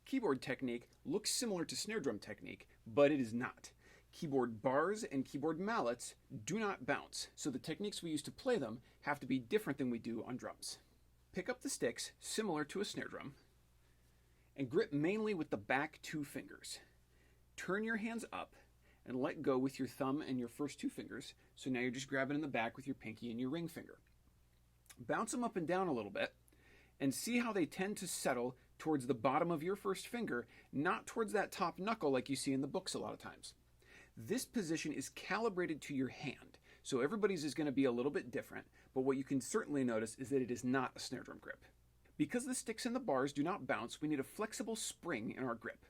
Keyboard technique looks similar to snare drum technique, but it is not. Keyboard bars and keyboard mallets do not bounce, so the techniques we use to play them have to be different than we do on drums. Pick up the sticks, similar to a snare drum, and grip mainly with the back 2 fingers. Turn your hands up and let go with your thumb and your first 2 fingers, so now you're just grabbing in the back with your pinky and your ring finger. Bounce them up and down a little bit, and see how they tend to settle towards the bottom of your first finger, not towards that top knuckle like you see in the books a lot of times. This position is calibrated to your hand, so everybody's is going to be a little bit different, but what you can certainly notice is that it is not a snare drum grip. Because the sticks and the bars do not bounce, we need a flexible spring in our grip.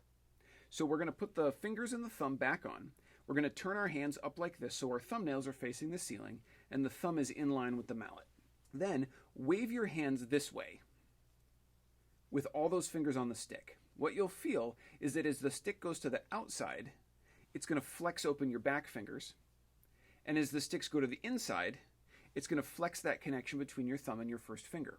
So we're going to put the fingers and the thumb back on. We're going to turn our hands up like this so our thumbnails are facing the ceiling and the thumb is in line with the mallet. Then wave your hands this way with all those fingers on the stick. What you'll feel is that as the stick goes to the outside, it's going to flex open your back fingers. And as the sticks go to the inside, it's going to flex that connection between your thumb and your first finger.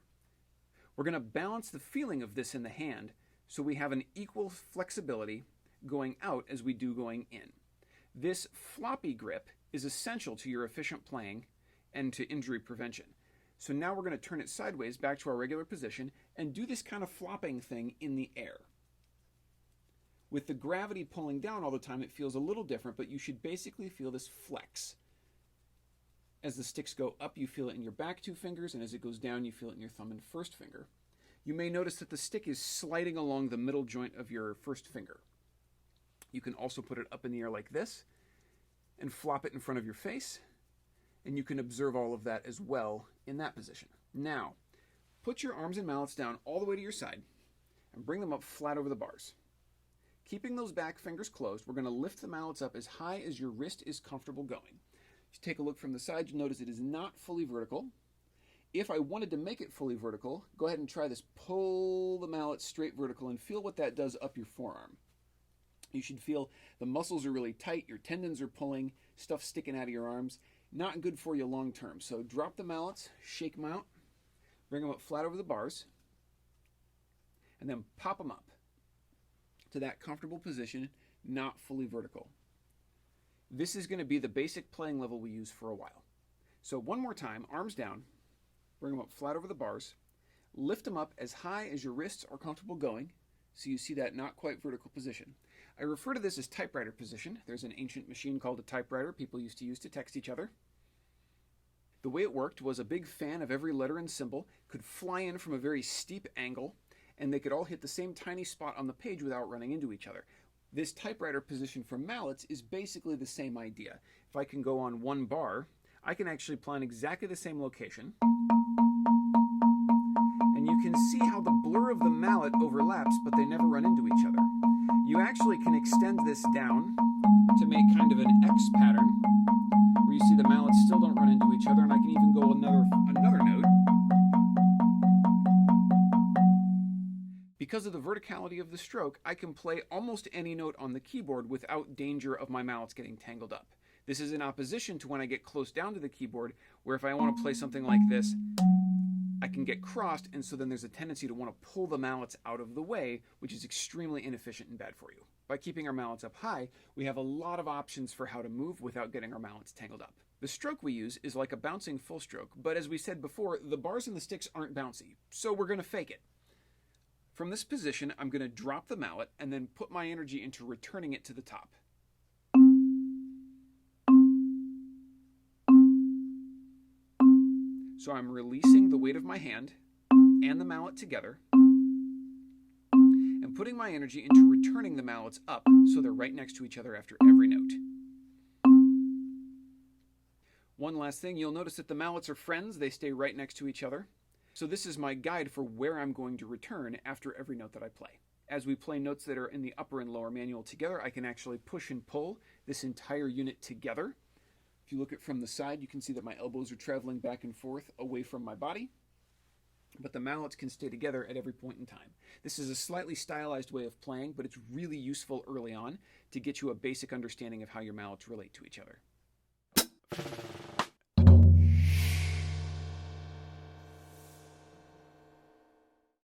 We're going to balance the feeling of this in the hand so we have an equal flexibility going out as we do going in. This floppy grip is essential to your efficient playing and to injury prevention. So now we're going to turn it sideways back to our regular position and do this kind of flopping thing in the air. With the gravity pulling down all the time, it feels a little different, but you should basically feel this flex. As the sticks go up, you feel it in your back 2 fingers, and as it goes down, you feel it in your thumb and first finger. You may notice that the stick is sliding along the middle joint of your first finger. You can also put it up in the air like this and flop it in front of your face, and you can observe all of that as well in that position. Now, put your arms and mallets down all the way to your side and bring them up flat over the bars. Keeping those back fingers closed, we're going to lift the mallets up as high as your wrist is comfortable going. If you take a look from the side, you'll notice it is not fully vertical. If I wanted to make it fully vertical, go ahead and try this. Pull the mallet straight vertical and feel what that does up your forearm. You should feel the muscles are really tight, your tendons are pulling, stuff sticking out of your arms. Not good for you long term. So drop the mallets, shake them out, bring them up flat over the bars, and then pop them up to that comfortable position, not fully vertical. This is going to be the basic playing level we use for a while. So one more time, arms down, bring them up flat over the bars, lift them up as high as your wrists are comfortable going, so you see that not quite vertical position. I refer to this as typewriter position. There's an ancient machine called a typewriter people used to use to text each other. The way it worked was a big fan of every letter and symbol could fly in from a very steep angle, and they could all hit the same tiny spot on the page without running into each other. This typewriter position for mallets is basically the same idea. If I can go on one bar, I can actually play in exactly the same location. And you can see how the blur of the mallet overlaps, but they never run into each other. You actually can extend this down to make kind of an X pattern, where you see the mallets still don't run into each other, and I can even go another note. Because of the verticality of the stroke, I can play almost any note on the keyboard without danger of my mallets getting tangled up. This is in opposition to when I get close down to the keyboard, where if I want to play something like this, I can get crossed, and so then there's a tendency to want to pull the mallets out of the way, which is extremely inefficient and bad for you. By keeping our mallets up high, we have a lot of options for how to move without getting our mallets tangled up. The stroke we use is like a bouncing full stroke, but as we said before, the bars and the sticks aren't bouncy, so we're going to fake it. From this position, I'm going to drop the mallet and then put my energy into returning it to the top. So I'm releasing the weight of my hand and the mallet together and putting my energy into returning the mallets up so they're right next to each other after every note. One last thing, you'll notice that the mallets are friends. They stay right next to each other. So this is my guide for where I'm going to return after every note that I play. As we play notes that are in the upper and lower manual together, I can actually push and pull this entire unit together. If you look at it from the side, you can see that my elbows are traveling back and forth away from my body, but the mallets can stay together at every point in time. This is a slightly stylized way of playing, but it's really useful early on to get you a basic understanding of how your mallets relate to each other.